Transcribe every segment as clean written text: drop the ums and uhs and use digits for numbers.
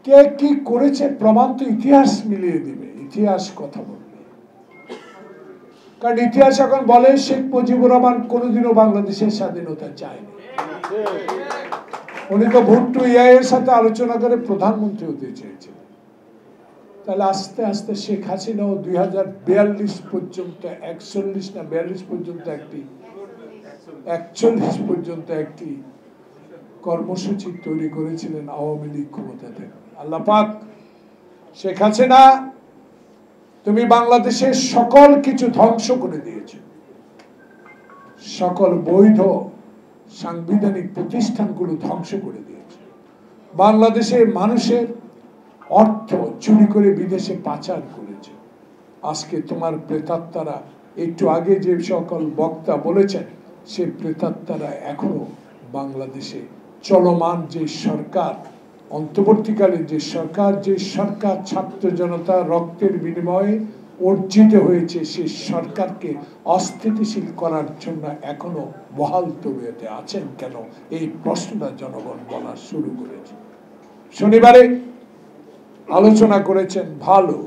কে কি করেছে প্রমাণ তো ইতিহাস মিলিয়ে দিবে, ইতিহাস কথা বলবে। কারণ ইতিহাস এখন বলে শেখ মুজিবুর রহমান কোনোদিনও বাংলাদেশের স্বাধীনতা চায়নি। উনি তো ভুট্টো এর সাথে আলোচনা করে প্রধানমন্ত্রী হতে চেয়েছিলেন। তাহলে আস্তে আস্তে শেখ হাসিনাও 2042 পর্যন্ত 41 না 42 পর্যন্ত 41 পর্যন্ত একটি কর্মসূচি তৈরি করেছিলেন আওয়ামী লীগ ক্ষমতা থেকে। আল্লাহ পাক শেখ হাসিনা, তুমি বাংলাদেশের সকল কিছু ধ্বংস করে দিয়েছো, সকল বৈধ সাংবিধানিক প্রতিষ্ঠানগুলো ধ্বংস করে দিয়েছে, বাংলাদেশের মানুষের অর্থ চুরি করে বিদেশে পাচার করেছে। আজকে তোমার প্রেতাত্মারা, একটু আগে যে সকল বক্তা বলেছেন, সে প্রেতাত্মারা এখনো বাংলাদেশে চলমান যে সরকার, অন্তর্বর্তীকালে যে সরকার ছাত্র জনতা রক্তের বিনিময়ে অর্জিত হয়েছে, সেই সরকারকে অস্থিতিশীল করার জন্য এখনো বহাল তবিয়তে আছেন কেন, এই প্রশ্নটা জনগণ বলা শুরু করেছে। শনিবারে আলোচনা করেছেন ভালো,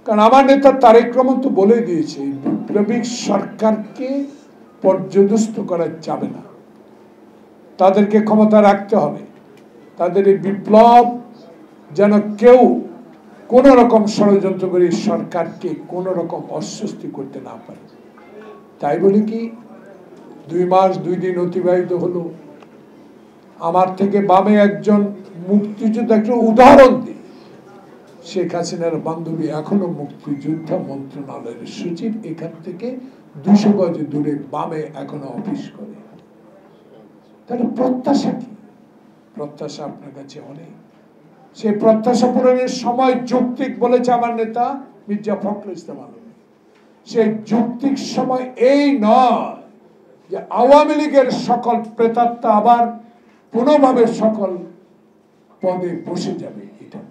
কারণ আমার নেতা তারেক রহমান তো বলে দিয়েছে বিপ্লবী সরকারকে পর্যদস্ত করা যাবে না, তাদেরকে ক্ষমতা রাখতে হবে, তাদের এই বিপ্লব যেন কেউ কোন রকম ষড়যন্ত্র করে সরকারকে কোন রকম অস্বস্তি করতে না পারে। তাই বলে কি 2 মাস 2 দিন অতিবাহিত হলো, আমার থেকে বামে একজন মুক্তিযোদ্ধা, একটা উদাহরণ দিই, শেখ হাসিনার বান্ধবী এখনো মুক্তিযোদ্ধা মন্ত্রণালয়ের সচিব, এখান থেকে 200 গজ দূরে বামে এখনো অফিস করে। তাহলে প্রত্যাশা কি? প্রত্যাশা আপনার কাছে অনেক। সেই প্রত্যাশা পূরণের সময় যৌক্তিক বলেছে আমার নেতা মির্জা ফখরুল ইসলাম আলমগীর। সেই যৌক্তিক সময় এই নয় যে আওয়ামী লীগের সকল প্রেতাত্মা আবার পুনঃভাবে সকল পদে বসে যাবে। এটা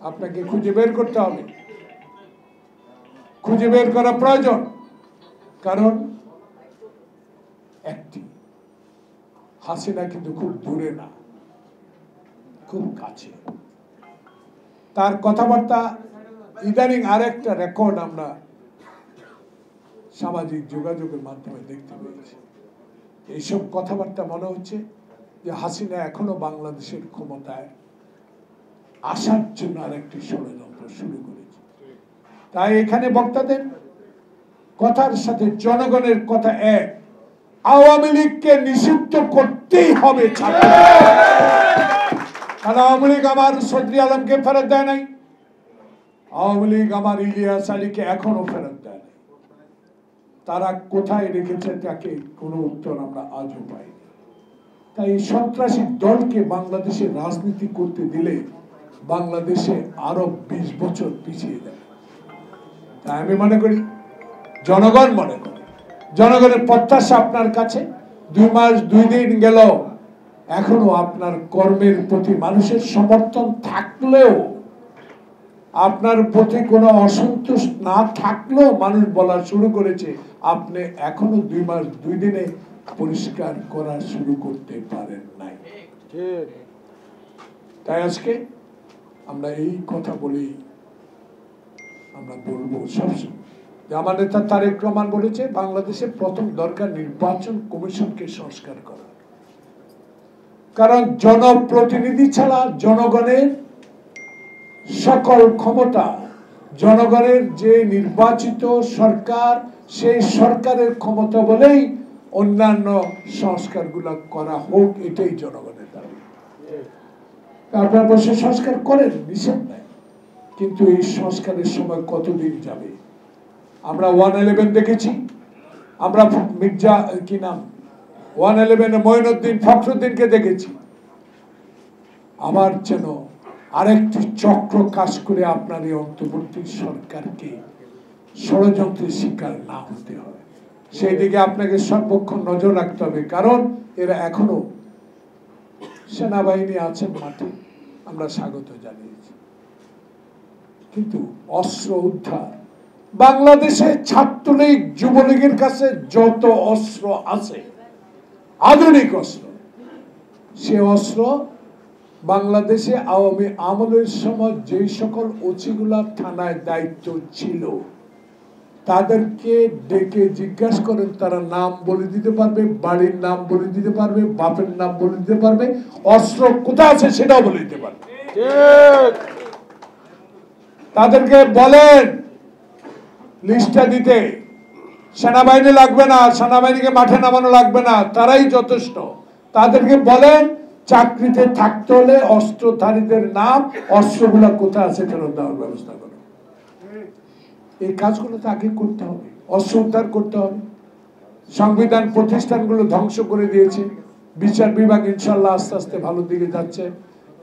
আপনাকে খুঁজে বের করতে হবে, খুঁজে বের করা প্রয়োজন। কারণ একটি হাসিনা কিন্তু খুব দূরে না, খুব কাছে। তার কথাবার্তা ইদানিং আরেকটা রেকর্ড আমরা সামাজিক যোগাযোগের মাধ্যমে দেখতে পেয়েছি। এইসব কথাবার্তা মনে হচ্ছে যে হাসিনা এখনো বাংলাদেশের ক্ষমতায় আসার জন্য আরেকটি ষড়যন্ত্র শুরু করেছে। তাই এখানে বক্তাদের কথার সাথে জনগণের কথা এক, আওয়ামী লীগকে নিষিদ্ধ করতেই হবে। কারণ আওয়ামী লীগ আমার চৌধুরী আলমকে ফেরত দেয় নাই, আওয়ামী লীগ আমার ইলিয়াস আলীকে এখনো ফেরত দেয় নাই। তারা কোথায় রেখেছে তাকে কোনো উত্তর আমরা আজও পাইনি। তাই সন্ত্রাসী দলকে বাংলাদেশে রাজনীতি করতে দিলে বাংলাদেশে আরো 20 বছর পিছিয়ে যাবে। তাই আমি মনে করি, জনগণ মনে করে, জনগণের প্রত্যাশা আপনার কাছে। 2 মাস 2 দিন গেল, এখনো আপনার কর্মের প্রতি মানুষের সমর্থন থাকলেও, আপনার প্রতি কোনো অসন্তোষ না থাকলেও মানুষ বলা শুরু করেছে আপনি এখনো 2 মাস 2 দিনে পরিষ্কার করা শুরু করতে পারেন নাই। তাই আজকে আমরা এই কথা বলি, আমরা বলবো সবসময় যে আমার নেতা তারেক রহমান বলেছে বাংলাদেশে প্রথম দরকার নির্বাচন কমিশনকে সংস্কার করা। কারণ জনপ্রতিনিধি ছাড়া জনগণের সকল ক্ষমতা, জনগণের যে নির্বাচিত সরকার, সেই সরকারের ক্ষমতা বলেই অন্যান্য সংস্কারগুলো করা হোক, এটাই জনগণের দাবি। আপনারা বসে সংস্কার করেন, নিষেধ নাই, কিন্তু এই সংস্কারের সময় কতদিন যাবে? আমরা 111 দেখেছি, আমরা মির্জা কি নাম 111 মঈনুদ্দিন ফখরুদ্দিনকে দেখেছি। আবার যেন আরেকটি চক্র কাজ করে আপনার এই অন্তর্বর্তী সরকারকে ষড়যন্ত্রের শিকার না হতে হয়, সেই দিকে আপনাকে সর্বক্ষণ নজর রাখতে হবে। কারণ এরা এখনো সেনাবাহিনী আছেন মাঠে, আমরা স্বাগত জানিয়েছি, কিন্তু অস্ত্র উদ্ধার, বাংলাদেশে ছাত্রলীগ যুবলীগের কাছে যত অস্ত্র আছে, আধুনিক অস্ত্র, সে অস্ত্র বাংলাদেশে আওয়ামী আমলের সময় যেই সকল ওসিগুলা থানায় দায়িত্ব ছিল তাদেরকে ডেকে জিজ্ঞাসা করেন, তারা নাম বলে দিতে পারবে, বাড়ির নাম বলে দিতে পারবে, বাপের নাম বলে দিতে পারবে, অস্ত্র কোথায় আছে সেটাও বলে দিতে পারবে। তাদেরকে বলেন লিস্টটা দিতে, সেনাবাহিনী লাগবে না, সেনাবাহিনীকে মাঠে নামানো লাগবে না, তারাই যথেষ্ট। তাদেরকে বলেন চাকরিতে থাকতে হলে অস্ত্রধারীদের নাম, অস্ত্রগুলা কোথায় আছে ফেরত দেওয়ার ব্যবস্থা করো। এই কাজগুলো তো আগে করতে হবে, অস্ত্র উদ্ধার করতে হবে। সংবিধান প্রতিষ্ঠানগুলো ধ্বংস করে দিয়েছে। বিচার বিভাগ ইনশাল্লাহ আস্তে আস্তে ভালো দিকে যাচ্ছে।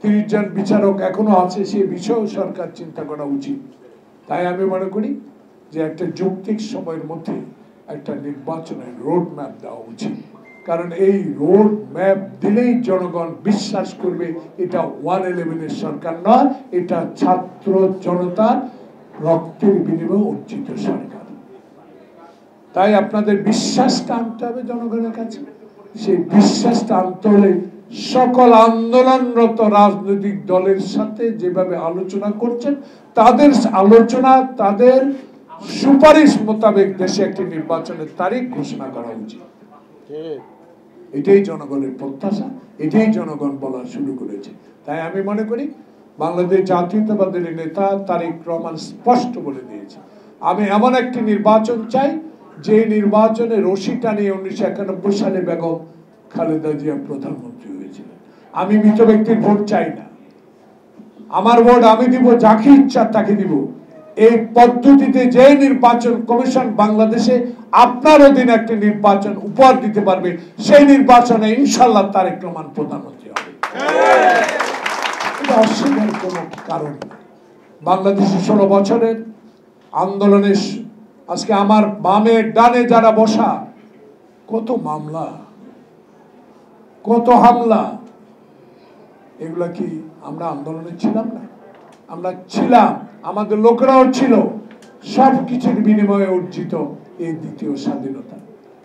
30 জন বিচারক এখনো আছে, সে বিষয়েও সরকার চিন্তা করা উচিত। তাই আমি মনে করি যে একটা যৌক্তিক সময়ের মধ্যে একটা নির্বাচনের রোড ম্যাপ দেওয়া উচিত। কারণ এই রোড ম্যাপ দিলেই জনগণ বিশ্বাস করবে এটা 111-এর সরকার নয়, এটা ছাত্র জনতার রক্তের বিনিময়ে অর্জিত সরকার। তাই আপনাদের বিশ্বাসটা আনতে হবে জনগণের কাছে। সেই বিশ্বাসটা আনতে হলে সকল আন্দোলনরত রাজনৈতিক দলের সাথে যেভাবে আলোচনা করছেন, তাদের আলোচনা, তাদের সুপারিশ মোতাবেক দেশে একটি নির্বাচনের তারিখ ঘোষণা করা উচিত। এটাই জনগণের প্রত্যাশা, এটাই জনগণ বলা শুরু করেছে। তাই আমি মনে করি বাংলাদেশ জাতীয়তাবাদী নেতা তারেক রহমান স্পষ্ট বলে দিয়েছে, আমি এমন একটি নির্বাচন চাই যে নির্বাচনে রশি টানিয়ে 1991 সালে বেগম খালেদা জিয়া প্রধানমন্ত্রী হয়েছিলেন। আমি মৃত ব্যক্তির ভোট চাই না, আমার ভোট আমি দিব যাকে ইচ্ছা তাকে দিব। এই পদ্ধতিতে যে নির্বাচন কমিশন বাংলাদেশে আপনার অধীনে একটি নির্বাচন উপহার দিতে পারবে, সেই নির্বাচনে ইনশাল্লাহ তারেক রহমান প্রধানমন্ত্রী হবে। এটা অস্বীকার কোনো কারণ না। বাংলাদেশে 16 বছরের আন্দোলনে আজকে আমার বামে ডানে যারা বসা, কত মামলা, কত হামলা, এগুলা কি আমরা আন্দোলনে ছিলাম না? আমরা ছিলাম, আমাদের লোকেরাও ছিল। সবকিছুর বিনিময়ে অর্জিত এই দ্বিতীয় স্বাধীনতা।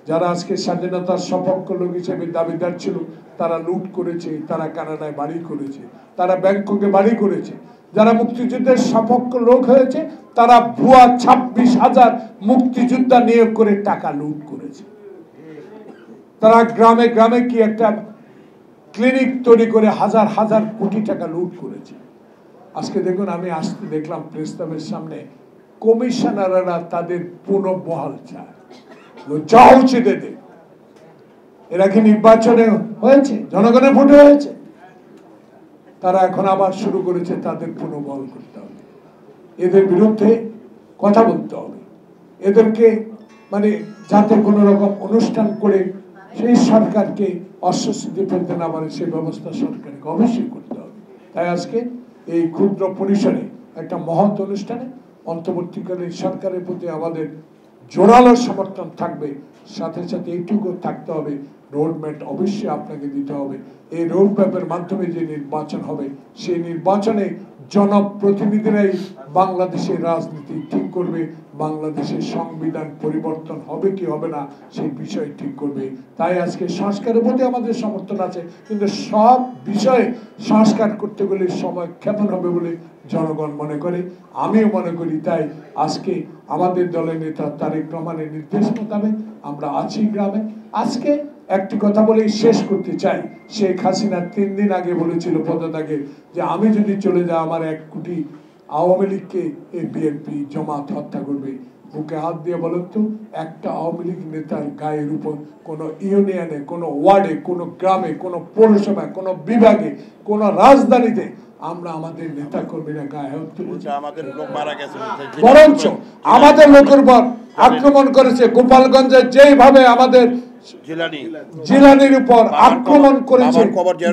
যারা আজকে স্বাধীনতার সপক্ষ লোক হিসেবে দাবিদার ছিল, তারা লুট করেছে, তারা কানাডায় বাড়ি করেছে, তারা ব্যাংককে বাড়ি করেছে। যারা মুক্তিযুদ্ধের সপক্ষ লোক হয়েছে, তারা ভুয়া 26,000 মুক্তিযোদ্ধা নিয়োগ করে টাকা লুট করেছে। তারা গ্রামে গ্রামে কি একটা ক্লিনিক তৈরি করে হাজার হাজার কোটি টাকা লুট করেছে। আজকে দেখুন, আমি আসতে দেখলাম প্রেস ক্লাবের সামনে কমিশনাররা তাদের পুনর্বহাল চায়। লজ্জা উচিত এদের। এরা কি নির্বাচনে হয়েছে? জনগণের ভোটে হয়েছে? তারা এখন আবার শুরু করেছে তাদের পুনর্বহাল করতে হবে। এদের বিরুদ্ধে কথা বলতে হবে। এদেরকে মানে যাতে কোনো রকম অনুষ্ঠান করে সেই সরকারকে অস্বস্তিতে ফেলতে না পারে, সেই ব্যবস্থা সরকারকে অবশ্যই করতে হবে। তাই আজকে এই ক্ষুদ্র পরিসরে একটা মহৎ অনুষ্ঠানে অন্তর্বর্তীকালীন সরকারের প্রতি আমাদের জোরালো সমর্থন থাকবে। সাথে সাথে এইটুকু থাকতে হবে, রোডম্যাপ অবশ্যই আপনাকে দিতে হবে। এই রোডম্যাপের মাধ্যমে যে নির্বাচন হবে, সেই নির্বাচনে জনপ্রতিনিধিরাই বাংলাদেশের রাজনীতি ঠিক করবে। বাংলাদেশের সংবিধান পরিবর্তন হবে কি হবে না সেই বিষয় ঠিক করবে। তাই আজকে সংস্কারের প্রতি আমাদের সমর্থন আছে, কিন্তু সব বিষয়ে সংস্কার করতে গেলে সময় ক্ষেপণ হবে বলে জনগণ মনে করে, আমিও মনে করি। তাই আজকে আমাদের দলের নেতা তারেক রহমানের নির্দেশ মোতাবেক আমরা আছি গ্রামে। আজকে একটি কথা বলেই শেষ করতে চাই। শেখ হাসিনা 3 দিন আগে বলেছিল পদত্যাগে, যে আমি যদি চলে যাই আমার 1 কোটি আওয়ামী লীগকে এই বিএনপি জমাত হত্যা করবে। বুকে হাত দিয়ে বলেন তো, একটা আওয়ামী লীগ নেতার গায়ের উপর কোনো ইউনিয়নে, কোনো ওয়ার্ডে, কোনো গ্রামে, কোনো পৌরসভায়, কোনো বিভাগে, কোনো রাজধানীতে আমরা আমাদের নেতা কর্মীরা গায়ে হাত তুলেছি? বরঞ্চ আমাদের লোকের উপর আক্রমণ করেছে। গোপালগঞ্জে যেইভাবে আমাদের জিলানির উপর আক্রমণ করেছে,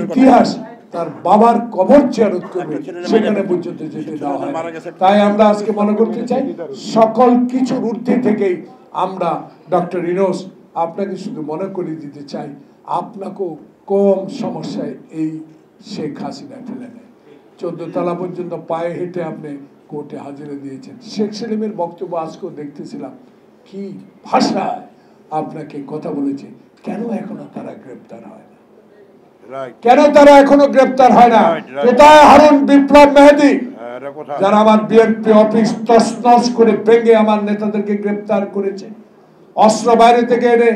ইতিহাস তার বাবার কবর জিয়ারত করবে সেখানে পর্যন্ত যেতে দেওয়া হয়। তাই আমরা আজকে মনে করতে চাই, সকল কিছুর ঊর্ধ্বে থেকেই আমরা ডক্টর ইউনূস আপনাকে শুধু মনে করিয়ে দিতে চাই, আপনাকেও কম সমস্যায় এই শেখ হাসিনা ফেলে নেয়। 14 তলা পর্যন্ত পায়ে হেঁটে আপনি কোর্টে হাজিরা দিয়েছেন। শেখ সেলিমের বক্তব্য আজকেও দেখতেছিলাম, কি ভাষায় আপনাকে কথা বলেছে। কেন এখনো তারা গ্রেপ্তার হয় না? কেন তারা এখনো গ্রেপ্তার হয় না? কোথায় হারুন বিপ্লব মেহেদী, যারা আমার বিএনপি অফিস তছনছ করে ভেঙে আমার নেতাদেরকে গ্রেপ্তার করেছে, অস্ত্র বাইরে থেকে এনে,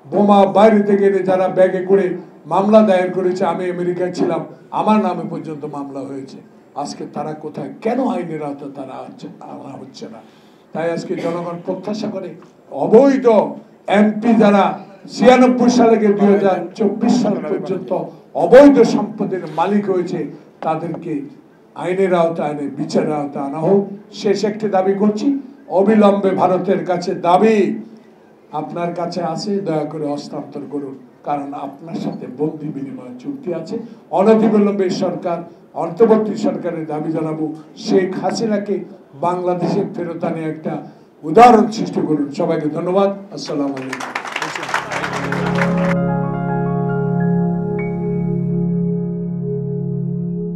বোমা বাইরে থেকে এনে যারা ব্যাগে করে মামলা দায়ের করেছে, আমি আমেরিকায় ছিলাম, আমার নামে পর্যন্ত মামলা হয়েছে, আজকে তারা কোথায়? কেন আইনের আওতায় তারা আনা হচ্ছে না? তাই আজকে জনগণ প্রত্যাশা করে অবৈধ এমপি যারা 96 সাল থেকে 2024 সাল পর্যন্ত অবৈধ সম্পদের মালিক হয়েছে, তাদেরকে আইনের আওতায় এনে বিচারের আওতায় আনা হোক। শেষ একটি দাবি করছি, অবিলম্বে ভারতের কাছে দাবি আপনার কাছে আছে, দয়া করে হস্তান্তর করুন, কারণ আপনার সাথে বন্দি বিনিময় চুক্তি আছে। অনতিবিলম্বে সরকার, অন্তর্বর্তী সরকারের দাবি জানাবো, শেখ হাসিনাকে বাংলাদেশে ফেরত আনে একটা উদাহরণ সৃষ্টি করুন। সবাইকে ধন্যবাদ। আসসালামু আলাইকুম।